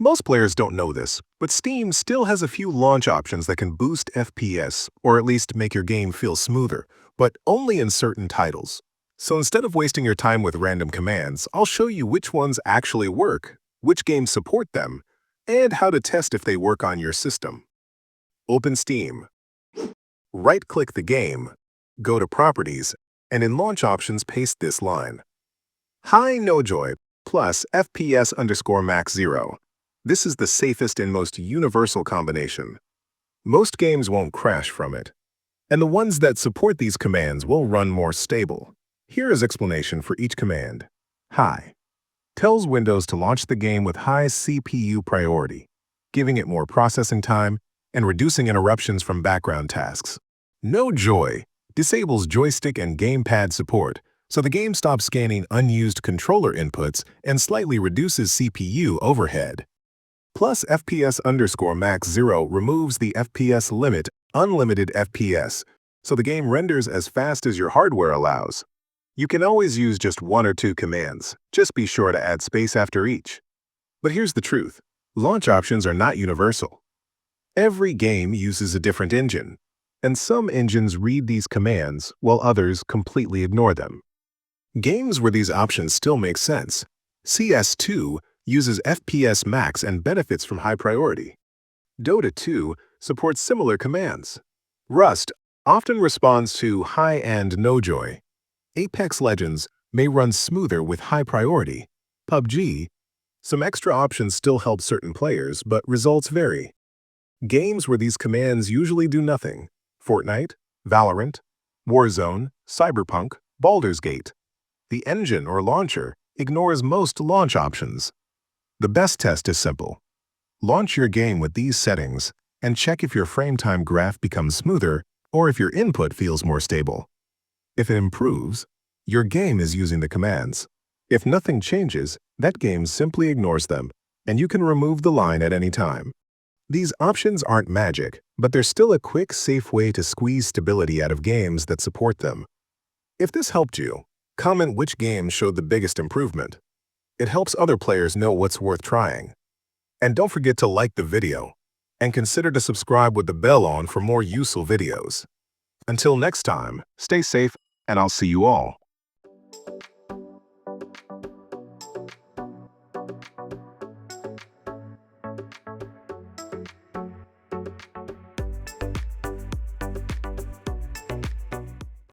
Most players don't know this, but Steam still has a few launch options that can boost FPS, or at least make your game feel smoother, but only in certain titles. So instead of wasting your time with random commands, I'll show you which ones actually work, which games support them, and how to test if they work on your system. Open Steam. Right-click the game, go to Properties, and in Launch Options paste this line. Hi NoJoy plus FPS _ max 0. This is the safest and most universal combination. Most games won't crash from it, and the ones that support these commands will run more stable. Here is explanation for each command. Hi tells Windows to launch the game with high CPU priority, giving it more processing time and reducing interruptions from background tasks. NoJoy disables joystick and gamepad support, so the game stops scanning unused controller inputs and slightly reduces CPU overhead. Plus FPS _ max 0 removes the FPS limit, unlimited FPS, so the game renders as fast as your hardware allows. You can always use just one or two commands, just be sure to add space after each. But here's the truth, launch options are not universal. Every game uses a different engine, and some engines read these commands while others completely ignore them. Games where these options still make sense. CS2 uses FPS max and benefits from high priority. Dota 2 supports similar commands. Rust often responds to high and NoJoy. Apex Legends may run smoother with high priority. PUBG, some extra options still help certain players, but results vary. Games where these commands usually do nothing. Fortnite, Valorant, Warzone, Cyberpunk, Baldur's Gate. The engine or launcher ignores most launch options. The best test is simple. Launch your game with these settings and check if your frame time graph becomes smoother or if your input feels more stable. If it improves, your game is using the commands. If nothing changes, that game simply ignores them, and you can remove the line at any time. These options aren't magic, but they're still a quick, safe way to squeeze stability out of games that support them. If this helped you, comment which game showed the biggest improvement. It helps other players know what's worth trying. And don't forget to like the video, and consider to subscribe with the bell on for more useful videos. Until next time, stay safe, and I'll see you all.